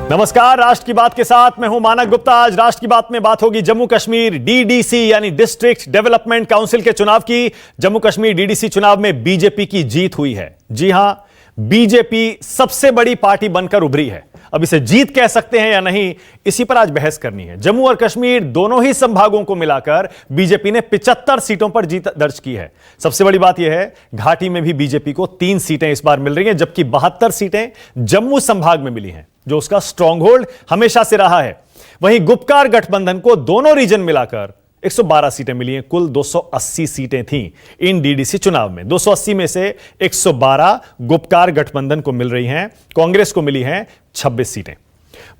नमस्कार, राष्ट्र की बात के साथ मैं हूं मानक गुप्ता। आज राष्ट्र की बात में बात होगी जम्मू कश्मीर डीडीसी यानी डिस्ट्रिक्ट डेवलपमेंट काउंसिल के चुनाव की। जम्मू कश्मीर डीडीसी चुनाव में बीजेपी की जीत हुई है। जी हां, बीजेपी सबसे बड़ी पार्टी बनकर उभरी है। अब इसे जीत कह सकते हैं या नहीं, इसी पर आज बहस करनी है। जम्मू और कश्मीर दोनों ही संभागों को मिलाकर बीजेपी ने 75 सीटों पर जीत दर्ज की है। सबसे बड़ी बात यह है, घाटी में भी बीजेपी को 3 सीटें इस बार मिल रही हैं, जबकि 72 सीटें जम्मू संभाग में मिली हैं, जो उसका स्ट्रांग होल्ड हमेशा से रहा है। वहीं गुपकार गठबंधन को दोनों रीजन मिलाकर 112 सीटें मिली हैं। कुल 280 सीटें थीं इन डीडीसी चुनाव में। 280 में से 112 गुपकार गठबंधन को मिल रही हैं, कांग्रेस को मिली हैं 26 सीटें।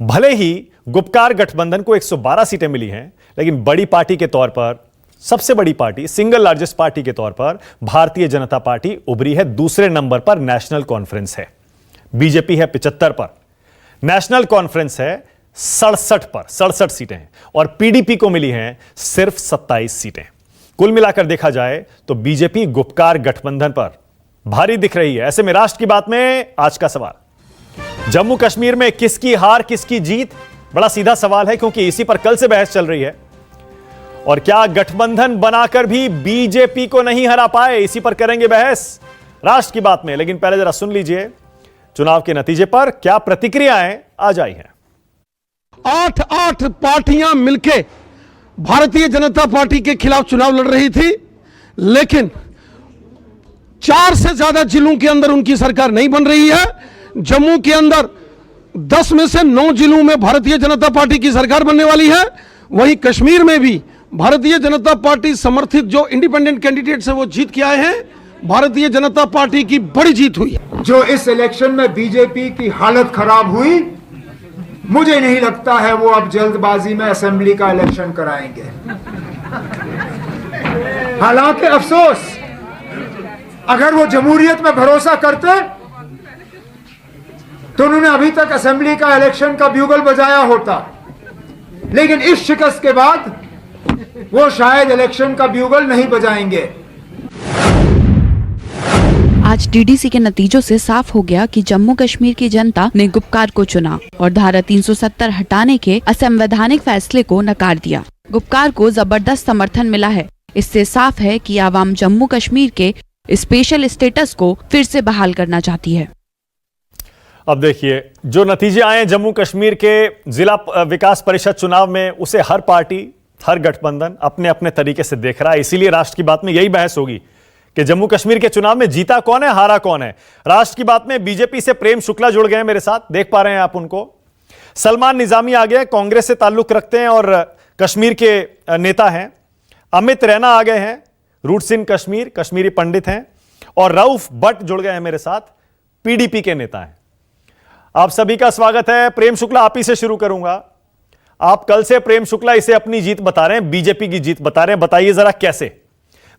भले ही गुपकार गठबंधन को 112 सीटें मिली हैं, लेकिन बड़ी पार्टी के तौर पर, सबसे बड़ी पार्टी, सिंगल लार्जेस्ट पार्टी के तौर पर भारतीय जनता पार्टी उभरी है। दूसरे नंबर पर नेशनल कॉन्फ्रेंस है। बीजेपी है 75 पर, नेशनल कॉन्फ्रेंस है 67 सीटें हैं, और पीडीपी को मिली हैं सिर्फ 27 सीटें। कुल मिलाकर देखा जाए तो बीजेपी गुपकार गठबंधन पर भारी दिख रही है। ऐसे में राष्ट्र की बात में आज का सवाल, जम्मू कश्मीर में किसकी हार किसकी जीत? बड़ा सीधा सवाल है, क्योंकि इसी पर कल से बहस चल रही है। और क्या गठबंधन बनाकर भी बीजेपी को नहीं हरा पाए? इसी पर करेंगे बहस राष्ट्र की बात में। लेकिन पहले जरा सुन लीजिए चुनाव के नतीजे पर क्या प्रतिक्रियाएं आज आई हैं। 8 पार्टियां मिलके भारतीय जनता पार्टी के खिलाफ चुनाव लड़ रही थी, लेकिन 4 से ज्यादा जिलों के अंदर उनकी सरकार नहीं बन रही है। जम्मू के अंदर 10 में से 9 जिलों में भारतीय जनता पार्टी की सरकार बनने वाली है। वहीं कश्मीर में भी भारतीय जनता पार्टी समर्थित जो इंडिपेंडेंट कैंडिडेट्स हैं वो जीत के आए हैं। भारतीय जनता पार्टी की बड़ी जीत हुई। जो इस इलेक्शन में बीजेपी की हालत खराब हुई, मुझे नहीं लगता है वो अब जल्दबाजी में असेंबली का इलेक्शन कराएंगे। हालांकि अफसोस, अगर वो जमहूरियत में भरोसा करते तो उन्होंने अभी तक असेंबली का इलेक्शन का ब्यूगल बजाया होता, लेकिन इस शिकस्त के बाद वो शायद इलेक्शन का ब्यूगल नहीं बजाएंगे। आज डीडीसी के नतीजों से साफ हो गया कि जम्मू कश्मीर की जनता ने गुपकार को चुना और धारा 370 हटाने के असंवैधानिक फैसले को नकार दिया। गुपकार को जबरदस्त समर्थन मिला है। इससे साफ है कि आवाम जम्मू कश्मीर के स्पेशल स्टेटस को फिर से बहाल करना चाहती है। अब देखिए, जो नतीजे आए जम्मू कश्मीर के जिला विकास परिषद चुनाव में, उसे हर पार्टी, हर गठबंधन अपने अपने तरीके से देख रहा है। इसीलिए राष्ट्र की बात में यही बहस होगी कि जम्मू कश्मीर के चुनाव में जीता कौन है, हारा कौन है। राष्ट्र की बात में बीजेपी से प्रेम शुक्ला जुड़ गए हैं मेरे साथ, देख पा रहे हैं आप उनको। सलमान निजामी आ गए, कांग्रेस से ताल्लुक रखते हैं और कश्मीर के नेता हैं। अमित रैना आ गए हैं, रूट सिंह कश्मीर, कश्मीरी पंडित हैं। और रऊफ भट्ट जुड़ गए हैं मेरे साथ, पीडीपी के नेता हैं। आप सभी का स्वागत है। प्रेम शुक्ला, आप ही से शुरू करूंगा। आप कल से प्रेम शुक्ला इसे अपनी जीत बता रहे हैं, बीजेपी की जीत बता रहे हैं। बताइए जरा कैसे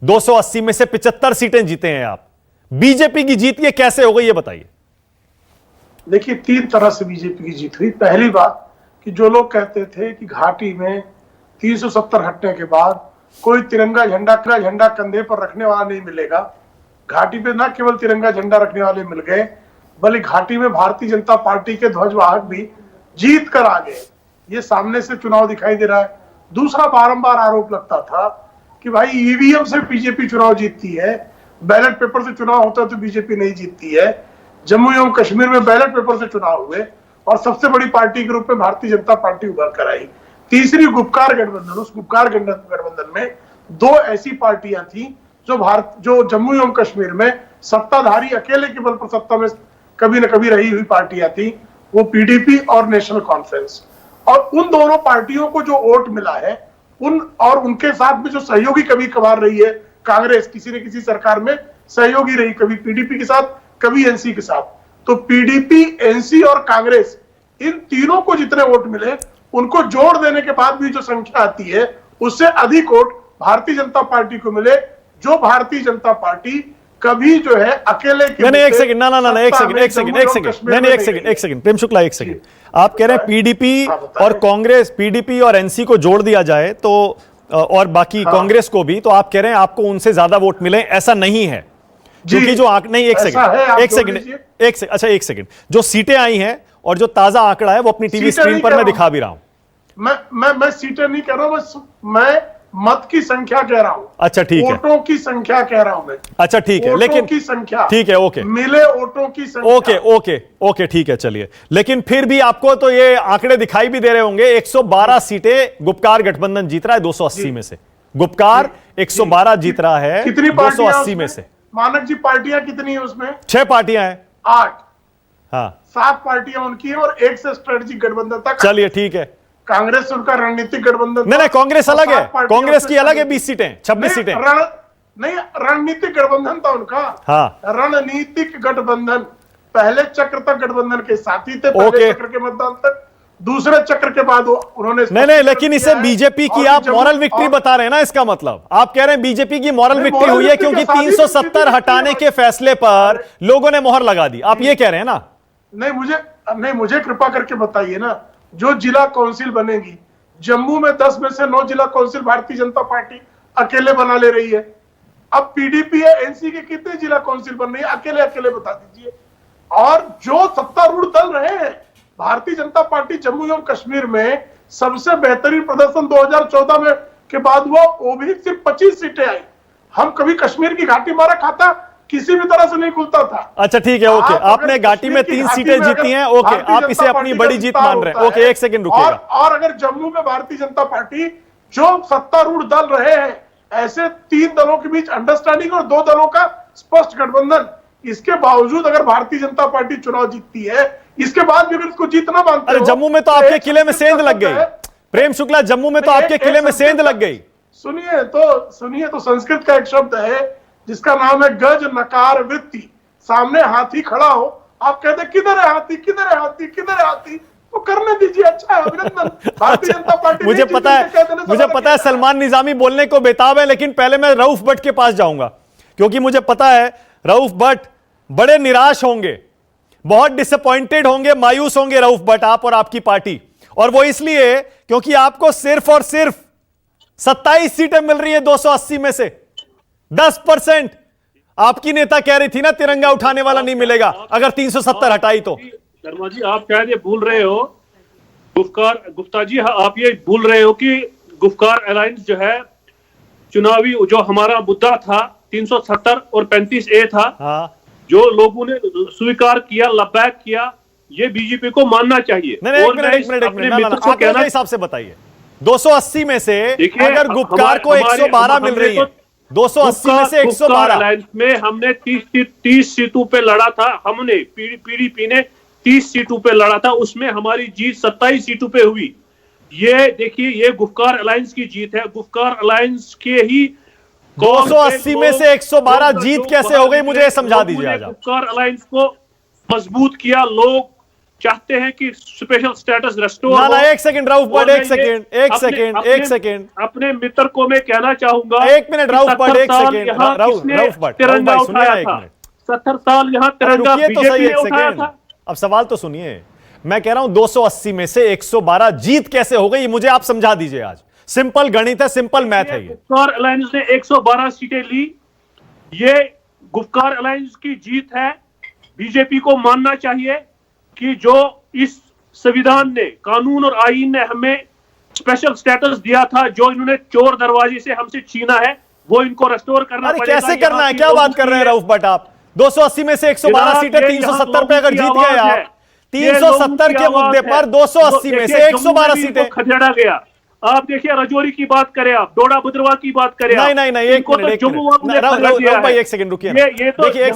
280 में से 75 सीटें जीते हैं आप, बीजेपी की जीत ये कैसे हो गई, ये बताइए। देखिए, 3 तरह से बीजेपी की जीत हुई। पहली बात कि जो लोग कहते थे कि घाटी में 370 हटने के बाद कोई तिरंगा झंडा कंधे पर रखने वाला नहीं मिलेगा। घाटी पे न केवल तिरंगा झंडा रखने वाले मिल गए, बल्कि घाटी में भारतीय जनता पार्टी के ध्वजवाहक भी जीत कर आ गए। ये सामने से चुनाव दिखाई दे रहा है। दूसरा, बारंबार आरोप लगता था कि भाई ईवीएम से बीजेपी चुनाव जीतती है, बैलेट पेपर से चुनाव होता है तो बीजेपी नहीं जीतती है। जम्मू एवं कश्मीर में बैलेट पेपर से चुनाव हुए और सबसे बड़ी पार्टी के रूप में भारतीय जनता पार्टी उभर कर आई। तीसरी, गुपकार गठबंधन। उस गुपकार गठबंधन में 2 ऐसी पार्टियां थी जो जम्मू एवं कश्मीर में सत्ताधारी अकेले के बल पर सत्ता में कभी न कभी रही हुई पार्टियां थी, वो पीडीपी और नेशनल कॉन्फ्रेंस। और उन दोनों पार्टियों को जो वोट मिला है, उनके साथ में जो सहयोगी कभी कभार रही है, कांग्रेस किसी न किसी सरकार में सहयोगी रही, कभी पीडीपी के साथ, कभी एनसी के साथ। तो पीडीपी, एनसी और कांग्रेस, इन तीनों को जितने वोट मिले, उनको जोड़ देने के बाद भी जो संख्या आती है, उससे अधिक वोट भारतीय जनता पार्टी को मिले। जो भारतीय जनता पार्टी कभी जो है अकेले के नहीं, एक सेकंड, एक सेकंड प्रेम शुक्ला, एक सेकंड। आप कह रहे हैं पीडीपी और कांग्रेस, पीडीपी और एनसी को जोड़ दिया जाए तो, और बाकी कांग्रेस को भी, तो आप कह रहे हैं आपको उनसे ज्यादा वोट मिले। ऐसा नहीं है, क्योंकि जो नहीं, एक सेकंड, अच्छा एक सेकंड, जो सीटें आई हैं और जो ताजा आंकड़ा है वो अपनी टीवी सीटें स्क्रीन नहीं पर कह मैं रहा दिखा भी रहा हूं। मैं सीटें नहीं कह रहा हूं, मैं मत की संख्या कह रहा हूं। अच्छा ठीक है, वोटों की संख्या कह रहा हूं मैं। अच्छा ठीक है, वोटों लेकिन की संख्या, ठीक है, ओके, मिले वोटों की संख्या। ओके ओके ओके ठीक है, चलिए। लेकिन फिर भी आपको तो ये आंकड़े दिखाई भी दे रहे होंगे, 112 सीटें गुपकार गठबंधन जीत रहा है 280 में से। गुपकार 112 जीत रहा है कितनी पार्टियां 280 में से। मानक जी पार्टियां कितनी है उसमें? 6 पार्टियां हैं। 8, हाँ 7 पार्टियां उनकी है और 1 से स्ट्रेटेजिक गठबंधन तक। चलिए ठीक है। कांग्रेस उनका रणनीतिक गठबंधन। नहीं कांग्रेस अलग है, कांग्रेस की अलग है, 20 सीटें, 26 सीटें। नहीं, रणनीतिक गठबंधन था उनका। हाँ रणनीतिक गठबंधन, पहले चक्र तक गठबंधन के साथी थे, पहले चक्र के मतदान तक। दूसरे चक्र के बाद उन्होंने नहीं, लेकिन इसे बीजेपी की आप मॉरल विक्ट्री बता रहे हैं ना, इसका मतलब आप कह रहे हैं बीजेपी की मॉरल विक्ट्री हुई है क्योंकि 370 हटाने के फैसले पर लोगों ने मोहर लगा दी, आप ये कह रहे हैं ना? नहीं, मुझे कृपा करके बताइए ना, जो जिला काउंसिल बनेगी, जम्मू में 10 में से 9 जिला काउंसिल भारतीय जनता पार्टी अकेले बना ले रही है। अब पीडीपी है, एनसी के कितने जिला काउंसिल बन रही है, अकेले बता दीजिए। और जो सत्तारूढ़ दल रहे हैं, भारतीय जनता पार्टी जम्मू एवं कश्मीर में सबसे बेहतरीन प्रदर्शन 2014 में के बाद हुआ, वो भी सिर्फ 25 सीटें आई। हम कभी कश्मीर की घाटी मारा खाता किसी भी तरह से नहीं खुलता था। अच्छा ठीक है, ओके, आपने घाटी में 3 सीटें जीती हैं, ओके, आप इसे अपनी बड़ी जीत मान रहे हैं, ओके, एक सेकंड रुकिएगा। और अगर जम्मू में भारतीय जनता पार्टी, जो सत्तारूढ़ दल रहे हैं, ऐसे 3 दलों के बीच अंडरस्टैंडिंग और 2 दलों का स्पष्ट गठबंधन, इसके बावजूद अगर भारतीय जनता पार्टी चुनाव जीतती है, इसके बाद भी अगर इसको जीतना मानते अरे हो, जम्मू में तो आपके किले में सेंध लग गई, प्रेम शुक्ला, जम्मू में तो आपके किले में सेंध लग गई। सुनिए तो संस्कृत का एक शब्द है जिसका नाम है गज नकार वृत्ति। सामने हाथी खड़ा हो, आप कहते किधर है हाथी, किधर है हाथी, किधर है हाथी, तो करने दीजिए, अच्छा है, अभिनंदन। भारतीय जनता पार्टी मुझे पता है सलमान निजामी बोलने को बेताब है, लेकिन पहले मैं रऊफ भट्ट के पास जाऊंगा क्योंकि मुझे पता है रऊफ भट्ट बड़े निराश होंगे, बहुत डिसअपॉइंटेड होंगे, मायूस होंगे रऊफ भट्ट, आप और आपकी पार्टी। और वो इसलिए क्योंकि आपको सिर्फ और सिर्फ 27 सीटें मिल रही है 280 में से, 10%। आपकी नेता कह रही थी ना तिरंगा उठाने वाला नहीं मिलेगा अगर 370 हटाई तो। शर्मा जी, आप शायद ये भूल रहे हो, गुप्ता जी, आप ये भूल रहे हो कि गुफकार अलायंस जो है, चुनावी जो हमारा मुद्दा था 370 और 35A था, हाँ। जो लोगों ने स्वीकार किया, लबैक किया, ये बीजेपी को मानना चाहिए। नहीं, एक मिनट हिसाब से बताइए, 280 में से अगर गुपकार को 112 मिल रही है, 280 में से 112 अलायंस में हमने 30 सीटों पे लड़ा था, हमने पीडीपी ने 30 सीटों पे लड़ा था, उसमें हमारी जीत 27 सीटों पे हुई। ये देखिए, ये गुफकार अलायंस की जीत है, गुफकार अलायंस के ही 280 में से 112 जीत कैसे हो गई, मुझे समझा दीजिए। आज गुफकार अलायंस को मजबूत किया, लोग चाहते हैं कि स्पेशल स्टेटस रेस्टोर हो। एक सेकंड रऊफ भट्ट, एक सेकंड अपने मित्र को मैं कहना चाहूंगा, 1 मिनट रऊफ भट्ट, 1 सेकंड रऊफ भट्ट, तिरंगा उठाया था 70 साल यहाँ तिरंगा बीजेपी ने उठाया था। अब सवाल तो सुनिए, मैं कह रहा हूं 280 में से 112 जीत कैसे हो गई, मुझे आप समझा दीजिए। आज सिंपल गणित है, सिंपल मैथ है। ये गुफकार अलायंस ने 112 सीटें ली, ये गुफकार अलायंस की जीत है। बीजेपी को मानना चाहिए कि जो इस संविधान ने, कानून और आईन ने हमें स्पेशल स्टेटस दिया था, जो इन्होंने चोर दरवाजे से हमसे छीना है, वो इनको रेस्टोर करना पड़ेगा। कैसे करना है, क्या बात कर रहे हैं रऊफ भट्ट आप? 280 में से 112 सीटें 370 पे अगर जीत गए आप, 370 के मुद्दे पर 280 में से 112 सीटें खदेड़ा गया। आप देखिए, रजौरी की बात करें, आप डोडा बुद्रवा की बात करें, नहीं, एक सेकंड रुकिए, ये तो देखिए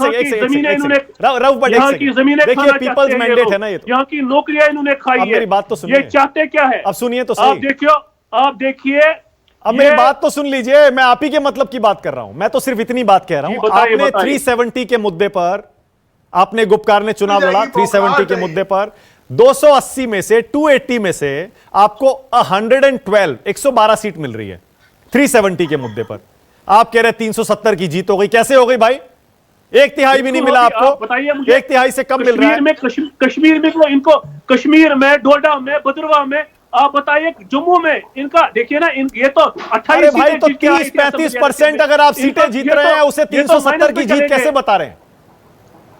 पीपल्स मैंडेट है ना, ये तो यहाँ की नौकरियां इन्होंने खाई है। मेरी बात तो सुनिए, ये चाहते क्या है? अब सुनिए तो सही, आप देखिए, अब मेरी बात तो सुन लीजिए, मैं आप ही के मतलब की बात कर रहा हूं, मैं तो सिर्फ इतनी बात कह रहा हूं। आपने 370 के मुद्दे पर, आपने गुपकार ने चुनाव लड़ा 370 के मुद्दे पर, 280 में से 280 में से आपको 112 सीट मिल रही है 370 के मुद्दे पर। आप कह रहे 370 की जीत हो गई, कैसे हो गई भाई? 1/3 भी नहीं मिला आपको, बताइए मुझे। 1/3 से कम मिल रहा है। कश्मीर में इनको, कश्मीर में, डोडा में, भद्रवा में, आप बताइए जम्मू में इनका देखिए ना, ये तो 28 भाई, तो 30-35% अगर आप सीटें जीत रहे हैं, उसे 370 की जीत कैसे बता रहे हैं?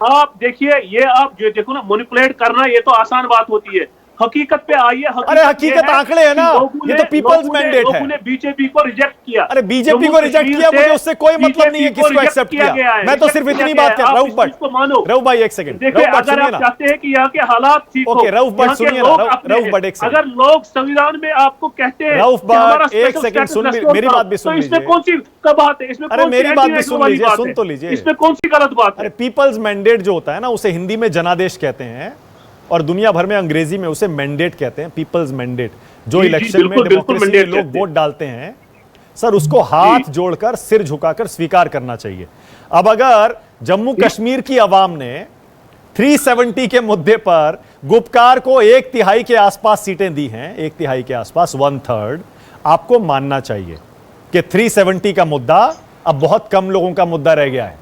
आप देखिए, ये आप जो देखो ना, मैनिपुलेट करना ये तो आसान बात होती है। हकीकत पे आइए। अरे हकीकत आंकड़े है ना, ये तो पीपल्स मैंडेट है। लोगों ने बीजेपी को रिजेक्ट किया। अरे बीजेपी को रिजेक्ट किया, मुझे उससे कोई मतलब नहीं है किसको एक्सेप्ट किया। मैं तो सिर्फ इतनी बात कर रहा हूँ। रऊफ भाई एक सेकंड, देखिए, अगर आप चाहते हैं कि यहाँ के हालात ठीक हो, ओके रऊफ भट्ट सुनिए ना, रऊफ भट्ट एक सेकंड। अगर लोग संविधान में आपको कहते हैं रऊफ भट्ट एक सेकंड सुन, मेरी बात भी सुन लीजिए। इसमें कौन सी बात है? इसमें अरे मेरी बात भी सुन लीजिए, सुन तो लीजिए। इसमें कौन सी गलत बात है? अरे पीपल्स मैंडेट जो होता है ना, उसे हिंदी में जनादेश कहते हैं और दुनिया भर में अंग्रेजी में उसे मैंडेट कहते हैं, पीपल्स मैंडेट। जो इलेक्शन में डेमोक्रेसी में लोग वोट डालते हैं सर, उसको हाथ जोड़कर सिर झुकाकर स्वीकार करना चाहिए। अब अगर जम्मू कश्मीर की आवाम ने 370 के मुद्दे पर गुपकार को 1/3 के आसपास सीटें दी हैं, 1/3 के आसपास, 1/3, आपको मानना चाहिए कि 370 का मुद्दा अब बहुत कम लोगों का मुद्दा रह गया है।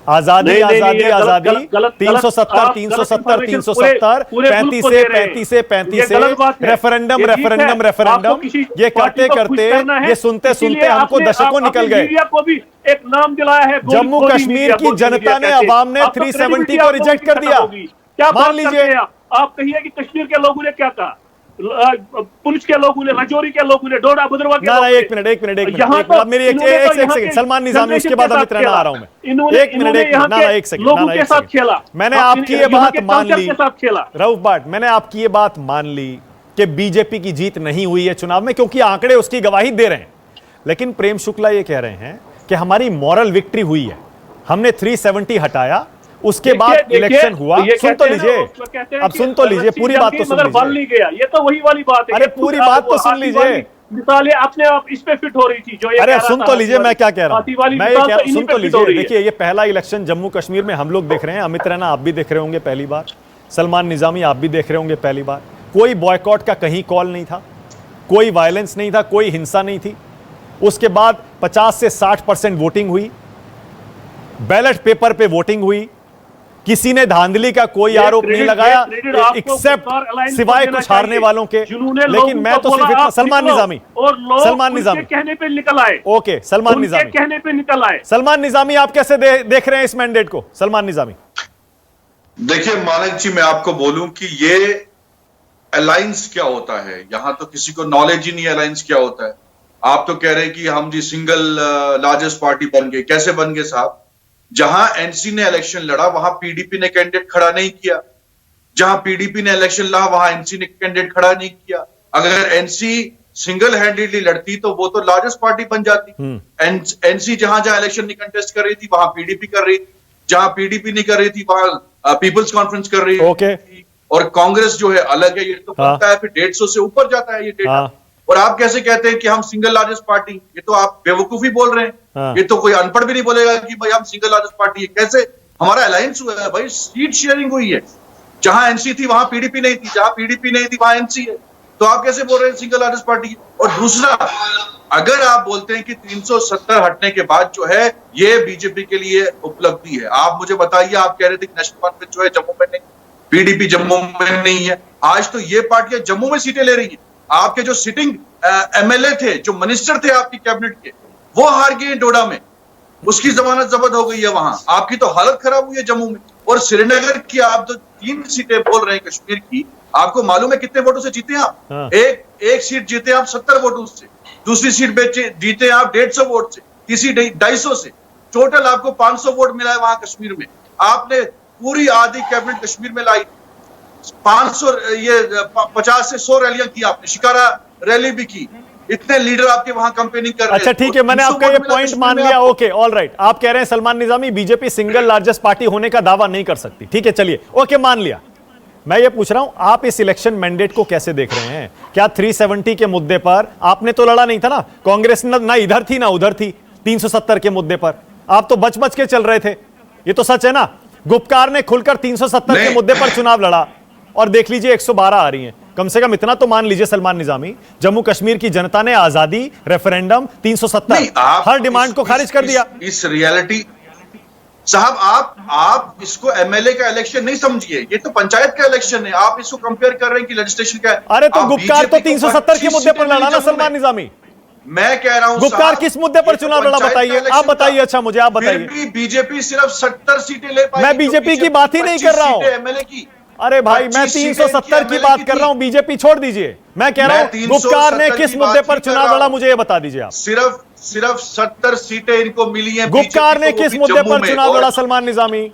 आजादी आजादी आजादी 370 370 370 35 से 35 से 35 से रेफरेंडम रेफरेंडम रेफरेंडम, ये करते करते, ये सुनते सुनते हमको दशकों निकल गए। को भी एक नाम दिलाया है। जम्मू कश्मीर की जनता ने, आवाम ने 370 को रिजेक्ट कर दिया। क्या मान लीजिए, आप कहिए कि कश्मीर के लोगों ने क्या कहा, पुंछ के लोगों ने, राजौरी के लोगों ने, डोडा भद्रवाह के लोगों ने। एक मिनट मेरी एक सेकंड, सलमान निजामी, उसके बाद अमित रैना आ रहा हूं मैं। एक सेकंड, लोगों के साथ खेला। मैंने आपकी ये बात मान ली रऊफ भट्ट, मैंने आपकी ये बात मान ली कि बीजेपी की जीत नहीं हुई है चुनाव में, क्योंकि आंकड़े उसकी गवाही दे रहे हैं। लेकिन प्रेम शुक्ला ये कह रहे हैं कि हमारी मॉरल विक्ट्री हुई है, हमने 370 हटाया, उसके बाद इलेक्शन हुआ। सुन तो लीजिए, अब सुन तो लीजिए, पूरी बात तो सुन लीजिए। बल नहीं गया, ये तो वही वाली बात है। अरे पूरी बात तो सुन लीजिए। मिसालें अपने आप इस पे फिट हो रही थी जो ये। अरे सुन तो लीजिए मैं क्या कह रहा हूं, मैं ये कह, सुन तो लीजिए। देखिए, देखिए, ये पहला इलेक्शन जम्मू कश्मीर में हम लोग देख रहे हैं। अमित रैना आप भी देख रहे होंगे पहली बार, सलमान निजामी आप भी देख रहे होंगे पहली बार। कोई बॉयकॉट का कहीं कॉल नहीं था, कोई वायलेंस नहीं था, कोई हिंसा नहीं थी। उसके बाद 50 से 60% वोटिंग हुई, बैलेट पेपर पे वोटिंग हुई, किसी ने धांधली का कोई आरोप नहीं लगाया एक्सेप्ट सिवाय कुछ हारने वालों के। लेकिन मैं तो सिर्फ इतना, सलमान निजामी कहने पे निकल आए। ओके, सलमान निजामी कहने पे निकल आए। सलमान निजामी आप कैसे देख रहे हैं इस मैंडेट को? सलमान निजामी देखिए मानक जी, मैं आपको बोलूं कि ये अलायंस क्या होता है, यहां तो किसी को नॉलेज ही नहीं अलायंस क्या होता है। आप तो कह रहे हैं कि हम जी सिंगल लार्जेस्ट पार्टी बन गए। कैसे बन गए साहब? जहां एनसी ने इलेक्शन लड़ा वहां पीडीपी ने कैंडिडेट खड़ा नहीं किया, जहां पीडीपी ने इलेक्शन लड़ा वहां एनसी ने कैंडिडेट खड़ा नहीं किया। अगर एनसी सिंगल हैंडेडली लड़ती तो वो तो लार्जेस्ट पार्टी बन जाती। एनसी जहां जहां इलेक्शन नहीं कंटेस्ट कर रही थी वहां पीडीपी कर रही थी, जहां पीडीपी नहीं कर रही थी वहां पीपल्स कॉन्फ्रेंस कर रही थी। और कांग्रेस जो है अलग है, ये तो बनता है फिर 150 से ऊपर जाता है ये डेटा। और आप कैसे कहते हैं कि हम सिंगल लार्जेस्ट पार्टी? ये तो आप बेवकूफी बोल रहे हैं। ये तो कोई अनपढ़ भी नहीं बोलेगा कि भाई हम सिंगल लार्जेस्ट पार्टी है। कैसे हमारा अलायंस हुआ है भाई? सीट शेयरिंग हुई है, जहां एनसी थी वहां पीडीपी नहीं थी, जहां पीडीपी नहीं थी वहां एनसी है। तो आप कैसे बोल रहे हैं सिंगल लार्जेस्ट पार्टी? और दूसरा, अगर आप बोलते हैं कि 370 हटने के बाद जो है ये बीजेपी के लिए उपलब्धि है, आप मुझे बताइए। आप कह रहे थे कि नेशनल कॉन्फ्रेंस जो है जम्मू में नहीं, पीडीपी जम्मू में नहीं है। आज तो ये पार्टियां जम्मू में सीटें ले रही है। आपके जो सिटिंग एमएलए थे, जो मिनिस्टर थे आपकी कैबिनेट के, वो हार गए डोडा में, उसकी जमानत जब्त हो गई है वहां। आपकी तो हालत खराब हुई है जम्मू में। और श्रीनगर की आप तो 3 सीटें बोल रहे हैं कश्मीर की, आपको मालूम है कितने वोटों से जीते आप? एक सीट जीते आप 70 वोटों से, दूसरी सीट जीते आप 150 वोट से, तीसरी 250 से। टोटल आपको 500 वोट मिला है वहां कश्मीर में। आपने पूरी आधी कैबिनेट कश्मीर में लाई। 50 से 100 रैलियां की आपने, शिकारा रैली भी की। इतने लीडर आपके वहां कैंपेनिंग कर रहे हैं। अच्छा ठीक है, मैंने आपका ये पॉइंट मान लिया। Okay, all right. आप कह रहे हैं Salman Nizami BJP single largest party होने का दावा नहीं कर सकती। ठीक है, चलिए, ओके, मान लिया। मैं ये पूछ रहा हूं, आप इस इलेक्शन मैंडेट को कैसे देख रहे हैं? क्या 370 के मुद्दे पर आपने तो लड़ा नहीं था ना? कांग्रेस ना इधर थी ना उधर थी। 370 के मुद्दे पर आप तो बच बच के चल रहे थे। ये तो सच है ना? गुपकार ने खुलकर 370 के मुद्दे पर चुनाव लड़ा और देख लीजिए 112 आ रही हैं। कम से कम इतना तो मान लीजिए सलमान निजामी, जम्मू कश्मीर की जनता ने आजादी, रेफरेंडम, 370 हर डिमांड को खारिज कर दिया। इस रियलिटी साहब, आप इसको एमएलए का इलेक्शन नहीं समझिए, ये तो पंचायत का इलेक्शन है। आप इसको कंपेयर कर रहे हैं कि लेजिस्लेशन का। अरे तो गुपकार तो 370 के मुद्दे पर लड़ा ना सलमान निजामी। मैं कह रहा हूं गुप्कार साहब, किस मुद्दे पर ये तो चुनाव लड़ा पंचायत बताइए, का इलेक्शन आप बताइए। था। अच्छा मुझे आप फिर बताइए। भी बीजेपी सिर्फ 70 सीटें ले पाई। मैं बीजेपी की बात ही नहीं कर रहा हूं। एमएलए की। अरे भाई मैं 25 सीटें 370 इनकी की MLA बात की कर थी। रहा हूं, बीजेपी छोड़ दीजिए। मैं कह रहा मैं हूं 370 गुप्कार ने की किस बात मुद्दे ही पर कर चुनाव रहा लड़ा, हूं। मुझे ये बता दीजिए आप। सिर्फ 70 सीटें इनको मिली हैं। गुप्कार ने बीजेपी को, वो किस भी मुद्दे जम्मू पर में। चुनाव और लड़ा सलमान निजामी?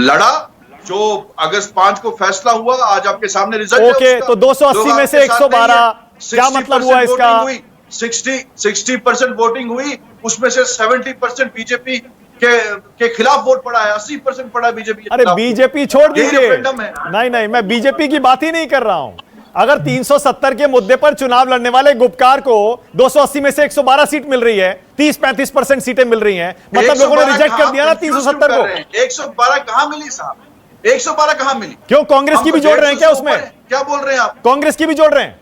लड़ा जो अगस्त 5 को फैसला हुआ, आज आपके सामने रिजल्ट है ओके, उसका। तो 280 लोग में से आपके साथ नहीं 112 है। क्या मतलब हुआ 60% इसका? वोटिंग हुई, 60% वोटिंग हुई, उसमें से 70% बीजेपी के खिलाफ वोट पड़ा है, 80% पड़ा बीजेपी के अरे खिलाफ। बीजेपी छोड़ यही दीजिए। रेफरेंडम है। नहीं नहीं, मैं बीजेपी की बात ही नहीं कर रहा हूं। अगर 370 के मुद्दे पर चुनाव लड़ने वाले गुप्कार को 280 में से 112 सीट मिल रही है, 30-35% सीटें मिल रही हैं, मतलब लोगों ने रिजेक्ट कर दिया ना 370 को। 112 कहां मिली साहब? 112 कहां मिली? क्यों, कांग्रेस हम की भी तो जोड़ रहे हैं क्या 150 से उसमें? ऊपर हैं। क्या बोल रहे हैं आप? कांग्रेस की भी जोड़ रहे हैं?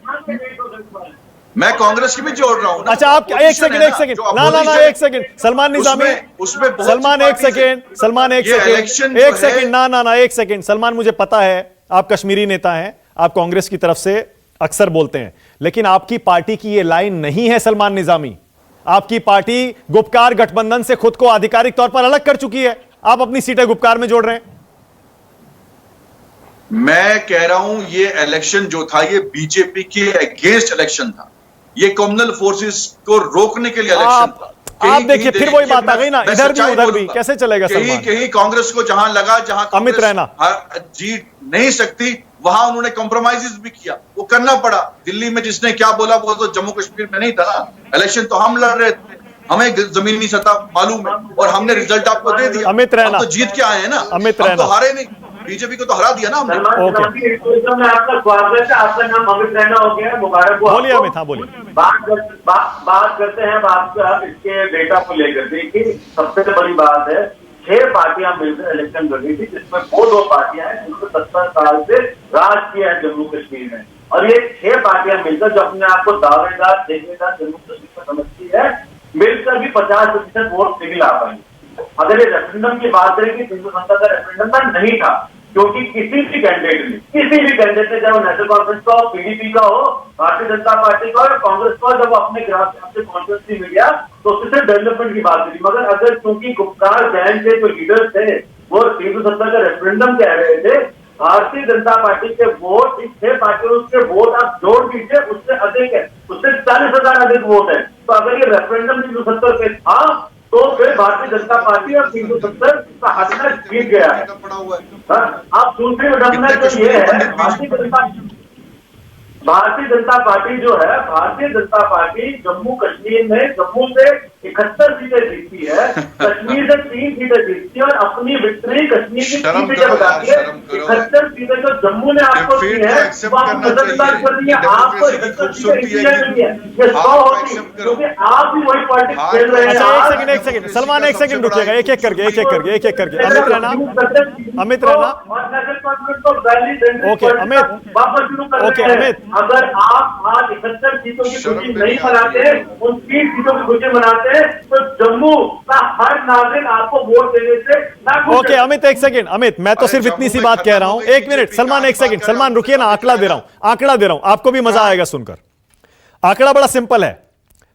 मैं कांग्रेस की भी जोड़ रहा हूं ना। अच्छा आप एक Opposition सेकंड, है एक सेकंड, जो ना ना ना, opposition है। एक सेकंड सलमान निजामी, उसमें बहुत सलमान सी एक पार्टीज हैं। सेकंड, सलमान एक ये election सेकंड, जो एक है- सेकंड, ना ना ना, एक सेकंड सलमान, मुझे पता है आप कश्मीरी नेता हैं, आप कांग्रेस की तरफ से अक्सर बोलते हैं, लेकिन आपकी पार्टी की ये लाइन नहीं है सलमान निजामी। आपकी पार्टी गुप्कार गठबंधन से खुद को आधिकारिक तौर पर अलग कर चुकी है, आप अपनी सीटें गुप्कार में जोड़ रहे हैं। मैं कह रहा हूं ये इलेक्शन जो था ये बीजेपी के अगेंस्ट इलेक्शन था। ये कम्युनल फोर्सेस को रोकने के लिए इलेक्शन था। आप देखिए फिर वही बात आ गई ना, इधर भी उधर भी, कैसे चलेगा सलमान? कहीं कांग्रेस को जहां लगा, जहां अमित कांग्रेस रैना। जीत नहीं सकती, वहां उन्होंने कॉम्प्रोमाइजेस भी किया, वो करना पड़ा। दिल्ली में जिसने क्या बोला वो तो जम्मू कश्मीर में नहीं था ना। इलेक्शन तो हम लड़ रहे थे, हमें जमीनी सतह मालूम है, और हमने रिजल्ट आपको दे दिया। अमित रैना। हम तो जीत के आए हैं ना, अमित हम रैना। तो हारे नहीं। बीजेपी को तो हरा दिया ना हमने। ओके। में आपका स्वागत है। आपका नाम अमित रैना हो गया, मुबारक हो। बोलिए अमित, हाँ बोलिए। बात करते हैं अब आपका इसके डेटा को लेकर। देखिए सबसे बड़ी बात है, 6 पार्टियां मिलकर इलेक्शन लड़ रही थी, जिसमें वो 2 पार्टियां हैं जिनको 70 साल से राज किया है जम्मू कश्मीर में, और ये 6 पार्टियां मिलकर जो अपने आप को दावेदार ठेकेदार जम्मू कश्मीर में समझती है, मिलकर भी 50% वोट नहीं ला पाएंगे। अगर ये रेफरेंडम की बात करें कि 370 का रेफरेंडम नहीं था, क्योंकि किसी भी कैंडिडेट ने, चाहे वो नेशनल कॉन्फ्रेंस का हो, पीडीपी का हो, भारतीय जनता पार्टी का हो या कांग्रेस का, जब अपने ग्राफ से कॉन्फ्रेंस में गया तो उससे डेवलपमेंट की बात करी। मगर अगर क्योंकि गुप्कार गैंग के जो लीडर थे वो 370 का रेफरेंडम कह रहे थे, भारतीय जनता पार्टी के वोट इन 6 पार्टियों के वोट आप जोड़ दीजिए, उससे अधिक है, उससे 40,000 अधिक वोट है। तो अगर ये रेफरेंडम 370 पे था तो फिर भारतीय जनता पार्टी और 370 का हटना जीत गया है। आप दूसरी डेवलपमेंट तो ये है, भारतीय जनता पार्टी जो है, भारतीय जनता पार्टी जम्मू कश्मीर में जम्मू से 71 सीटें जीतती है, कश्मीर से 3 सीटें जीतती है, और अपनी विक्ट्री कश्मीर की 3 सीटें बताती है। 71 सीटें जो जम्मू ने आपको दी है वो आपको नजरअंदाज कर दी है। आपको 71 सीटें इसलिए मिली है, ये 100 होती, क्योंकि आप भी वही पॉलिटिक्स खेल रहे हैं। अच्छा एक सेकंड सलमान, एक सेकंड रुकिएगा, एक एक करके अमित रैना, अमित रैना। ओके अमित, वापस शुरू कर ओके, रहे हैं। अमित। अगर आप आज 71 सीटों की खुशी नहीं मनाते, उन 30 सीटों की खुशी मनाते हैं, तो जम्मू का हर नागरिक आपको वोट देने से ना खुश ओके है। अमित एक सेकंड, अमित मैं तो सिर्फ इतनी सी बात कह रहा हूं, एक मिनट सलमान, एक सेकंड सलमान रुकिए ना, आंकड़ा दे रहा हूं, आपको भी मजा आएगा सुनकर। आंकड़ा बड़ा सिंपल है,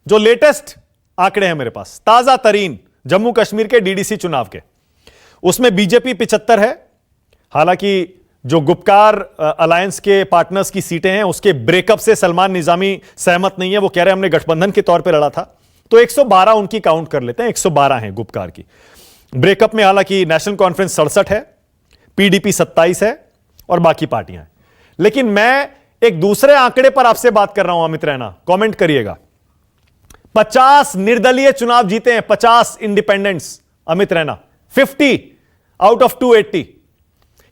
जो लेटेस्ट आंकड़े हैं मेरे पास, ताजा तरीन जम्मू कश्मीर के डीडीसी चुनाव के, उसमें बीजेपी 75 है। हालांकि जो गुप्कार अलायंस के पार्टनर्स की सीटें हैं उसके ब्रेकअप से सलमान निजामी सहमत नहीं है, वो कह रहे हैं हमने गठबंधन के तौर पे लड़ा था, तो 112 उनकी काउंट कर लेते हैं, 112 हैं गुप्कार की। ब्रेकअप में हालांकि नेशनल कॉन्फ्रेंस 67 है, पीडीपी 27 है और बाकी पार्टियां हैं। लेकिन मैं एक दूसरे आंकड़े पर आपसे बात कर रहा हूं, अमित रैना कमेंट करिएगा। 50 निर्दलीय चुनाव जीते हैं, 50 independents, Amit Raina 50 out of 280।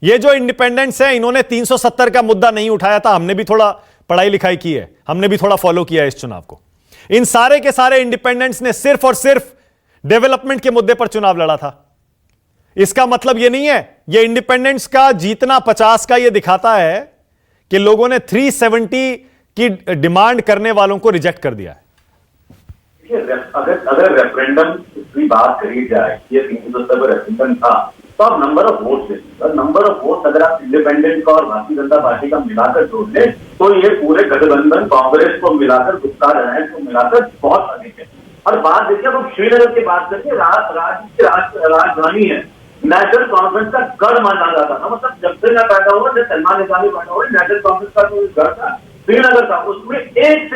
ये जो इंडिपेंडेंट्स हैं इन्होंने 370 का मुद्दा नहीं उठाया था, हमने भी थोड़ा पढ़ाई लिखाई की है, हमने भी थोड़ा फॉलो किया है इस चुनाव को। इन सारे के सारे इंडिपेंडेंट्स ने सिर्फ और सिर्फ डेवलपमेंट के मुद्दे पर चुनाव लड़ा था। इसका मतलब यह नहीं है, यह इंडिपेंडेंट्स का जीतना 50 का यह दिखाता है कि लोगों ने 370 की डिमांड करने वालों को रिजेक्ट कर दिया है। अगर रेफरेंडम की बात करी जाए, ये 370 पर रेफरेंडम था, तो आप नंबर ऑफ वोट से, नंबर ऑफ वोट अगर आप इंडिपेंडेंट का और भारतीय जनता पार्टी का मिलाकर जोड़ लें, तो ये पूरे गठबंधन कांग्रेस को मिलाकर, गुप्कार अलायंस को मिलाकर बहुत अधिक है। और बात देखिए, अब श्रीनगर की बात करके, राज्य की राजधानी है, नेशनल कॉन्फ्रेंस का गढ़ माना जाता था। मतलब जब से मैं पैदा हुआ, जब सलमान निजामी पैदा हुआ, नेशनल कॉन्फ्रेंस का जो गढ़ था श्रीनगर था, उसमें एक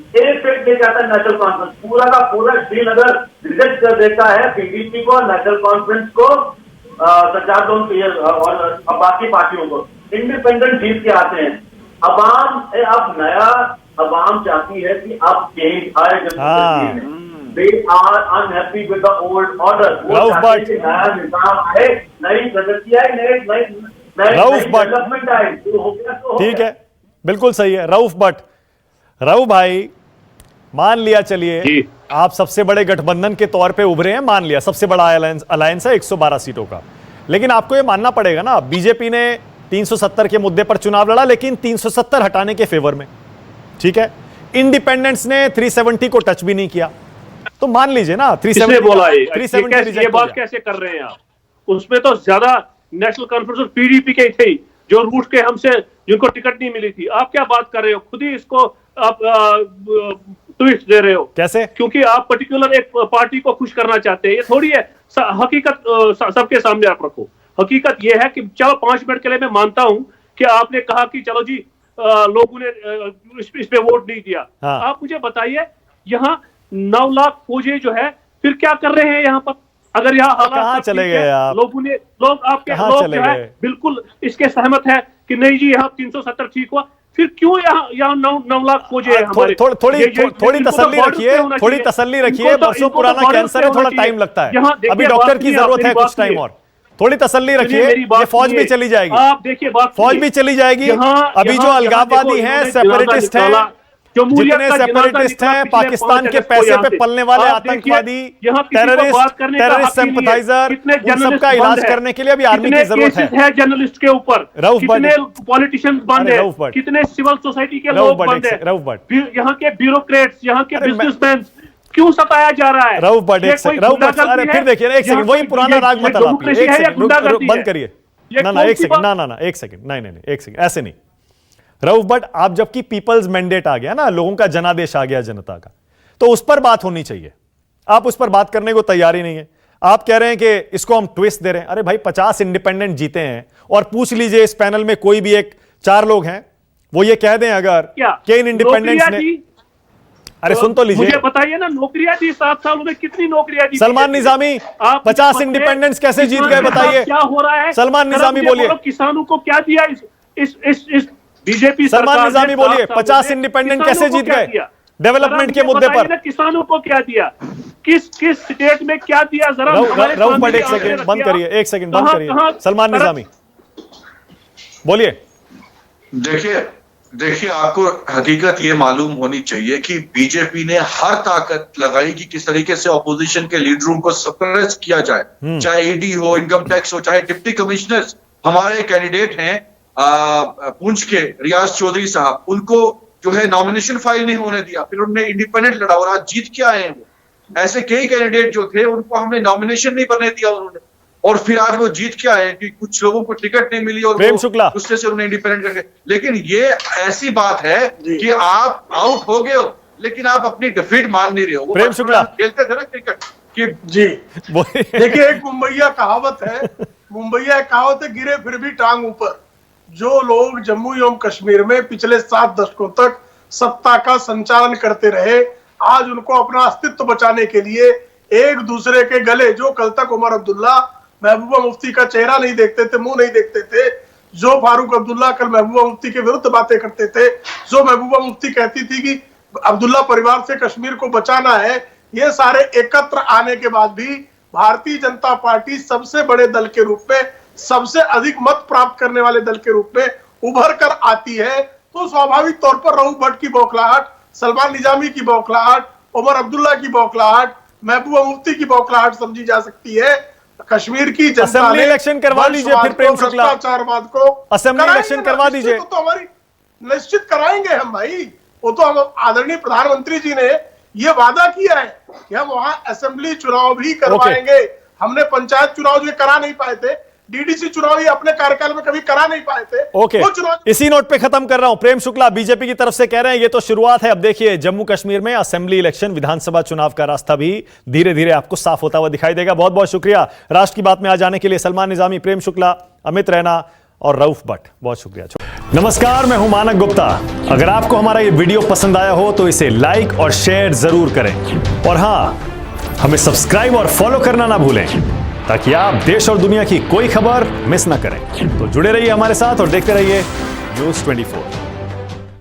सीट ले जाता है नेशनल कॉन्फ्रेंस, पूरा का पूरा श्रीनगर रिजेक्ट कर देता है पीडीपी को, नेशनल कॉन्फ्रेंस को, और बाकी पार्टियों को। इंडिपेंडेंट जीत के आते हैं। अवाम चाहती है कि अब चेंज आए। They are unhappy with the old order. वो चाहते हैं नया निजाम आए, नई प्रगति आए, नई डेवलपमेंट आए। जो हो गया तो ठीक है, बिल्कुल सही है। रऊफ भाई, मान लिया, चलिए आप सबसे बड़े गठबंधन के तौर पे उभरे हैं, मान लिया सबसे बड़ा अलायंस है 112 सीटों का, लेकिन आपको यह मानना पड़ेगा ना, बीजेपी ने 370 के मुद्दे पर चुनाव लड़ा, लेकिन 370 हटाने के फेवर में, ठीक है। इंडिपेंडेंस ने 370 को टच भी नहीं किया, तो मान लीजिए ना 370 बोला है, 370 ये बात कैसे कर रहे हैं आप? उसमें तो ज्यादा नेशनल कॉन्फ्रेंस और पीडीपी के थे जो रूट के हमसे, जिनको टिकट नहीं मिली थी। आप क्या बात कर रहे हो? खुद ही इसको आप ट्विस्ट दे रहे हो। कैसे? क्योंकि आप पर्टिकुलर एक पार्टी को खुश करना चाहते हैं, ये थोड़ी है। हकीकत सबके सामने आप रखो। हकीकत यह है कि चलो 5 मिनट के लिए मैं मानता हूं कि आपने कहा कि चलो जी लोगों ने इस पे वोट नहीं दिया। हाँ। आप मुझे बताइए, यहाँ 9 लाख फौजी जो है फिर क्या कर रहे हैं यहाँ पर? अगर यहाँ हालात चले गए आप? लोग आपके लोग जो है बिल्कुल इसके सहमत है कि नहीं जी यहाँ 370 ठीक हुआ, फिर क्यों यहाँ 9 लाख फौजी है हमारे? थोड़ी तसल्ली रखिए, थोड़ी तसल्ली रखिए। बरसों पुराना कैंसर है, थोड़ा टाइम लगता है, अभी डॉक्टर की जरूरत है कुछ टाइम और। थोड़ी तसल्ली रखिए, ये फौज भी चली जाएगी। आप देखिए, फौज भी चली जाएगी। अभी जो अलगाववादी हैं, सेपरेटिस्ट हैं, जितने सेपरेटिस्ट हैं, पाकिस्तान के पैसे पे पलने वाले आतंकवादी, टेररिस्ट सिंपैथाइजर, उन सबका इलाज करने के लिए भी आर्मी की जरूरत है। जर्नलिस्ट के ऊपर कितने पॉलिटिशियंस बंद है, कितने सिविल सोसाइटी के लोग बंद है, यहाँ के ब्यूरोक्रेट्स, यहाँ के बिजनेसमैन क्यों सताया जा रहा है? रऊफ भट्ट, अरे फिर देखिए, एक सेकंड, वही पुराना राग मत आलापिए, एक सेकंड बंद करिए। ना एक सेकंड, नहीं, एक सेकंड, ऐसे नहीं। रऊफ भट्ट, आप जबकि पीपल्स मैंडेट आ गया ना, लोगों का जनादेश आ गया जनता का, तो उस पर बात होनी चाहिए। आप उस पर बात करने को तैयार ही नहीं है। आप कह रहे हैं कि इसको हम ट्विस्ट दे रहे हैं। अरे भाई, 50 इंडिपेंडेंट जीते हैं, और पूछ लीजिए इस पैनल में कोई भी एक 4 लोग हैं, वो ये कह दें अगर कि इन इंडिपेंडेंट्स ने, अरे सुन तो लीजिए, मुझे बताइए ना, नौकरियां दी 7 सालों में कितनी नौकरियां दी? सलमान निजामी 50 इंडिपेंडेंट्स कैसे जीत गए बताइए? क्या हो रहा है? सलमान निजामी बोलिए, किसानों को क्या दिया इस बीजेपी? सलमान निजामी बोलिए, 50 इंडिपेंडेंट कैसे जीत गए डेवलपमेंट के मुद्दे पर? किसानों को क्या दिया? किस स्टेट में क्या दिया? जरा रऊफ भट्ट, एक सेकंड बंद करिए, एक सेकंड बंद करिए। सलमान निजामी बोलिए। देखिए, आपको हकीकत ये मालूम होनी चाहिए कि बीजेपी ने हर ताकत लगाई कि किस तरीके से ऑपोजिशन के लीडरों को सप्रेस किया जाए, चाहे ईडी हो, इनकम टैक्स हो, चाहे डिप्टी कमिश्नर्स। हमारे कैंडिडेट हैं पुंछ के रियाज चौधरी साहब, उनको जो है नॉमिनेशन फाइल नहीं होने दिया, फिर उन्होंने इंडिपेंडेंट लड़ा और आज जीत के आए हैं वो। ऐसे कई कैंडिडेट जो थे, उनको हमने नॉमिनेशन नहीं करने दिया उन्होंने, और फिर आज वो जीत के आए कि कुछ लोगों को टिकट नहीं मिली और प्रेम शुक्ला दूसरे से उन्हें इंडिपेंडेंट करके। लेकिन ये ऐसी बात है कि आप आउट हो गए हो, लेकिन आप अपनी डिफीट मान नहीं रहे हो। प्रेम शुक्ला खेलते थे ना क्रिकेट कि जी देखिए, एक मुंबईया कहावत है, गिरे फिर भी टांग ऊपर। जो लोग जम्मू एवं कश्मीर में पिछले 7 दशकों तक सत्ता का संचालन करते रहे, आज उनको अपना अस्तित्व बचाने के लिए एक दूसरे के गले, जो कल तक उमर अब्दुल्ला महबूबा मुफ्ती का चेहरा नहीं देखते थे, मुंह नहीं देखते थे, जो फारूक अब्दुल्ला कल महबूबा मुफ्ती के विरुद्ध बातें करते थे, जो महबूबा मुफ्ती कहती थी कि अब्दुल्ला परिवार से कश्मीर को बचाना है, ये सारे एकत्र आने के बाद भी भारतीय जनता पार्टी सबसे बड़े दल के रूप में, सबसे अधिक मत प्राप्त करने वाले दल के रूप में उभर कर आती है। तो स्वाभाविक तौर पर रऊफ भट्ट की बौखलाहट, सलमान निजामी की बौखलाहट, उमर अब्दुल्ला की बौखलाहट, महबूबा मुफ्ती की बौखलाहट समझी जा सकती है। कश्मीर की जनता ने इलेक्शन करवा लीजिए, फिर प्रेम शुक्ला भ्रष्टाचारवाद को असेंबली इलेक्शन करवा दीजिए। तो हमारी निश्चित कराएंगे हम भाई, वो तो हम आदरणीय प्रधानमंत्री जी ने ये वादा किया है कि हम वहां असेंबली चुनाव भी करवाएंगे। हमने पंचायत चुनाव जो करा नहीं पाए थे, डीडीसी चुनाव ये अपने कार्यकाल में कभी करा नहीं पाए थे। ओके, वो चुनाव इसी नोट पे खत्म कर रहा हूं। प्रेम शुक्ला बीजेपी की तरफ से कह रहे हैं ये तो शुरुआत है, अब देखिए जम्मू कश्मीर में असेंबली इलेक्शन, विधानसभा चुनाव का रास्ता भी धीरे धीरे आपको साफ होता हुआ दिखाई देगा। बहुत बहुत शुक्रिया राष्ट्र की बात में आ जाने के लिए सलमान निजामी, प्रेम शुक्ला, अमित रैना और रऊफ भट्ट, बहुत शुक्रिया। नमस्कार, मैं हूं मानक गुप्ता। अगर आपको हमारा ये वीडियो पसंद आया हो तो इसे लाइक और शेयर जरूर करें, और हां, हमें सब्सक्राइब और फॉलो करना ना भूलें ताकि आप देश और दुनिया की कोई खबर मिस ना करें। तो जुड़े रहिए हमारे साथ और देखते रहिए News 24।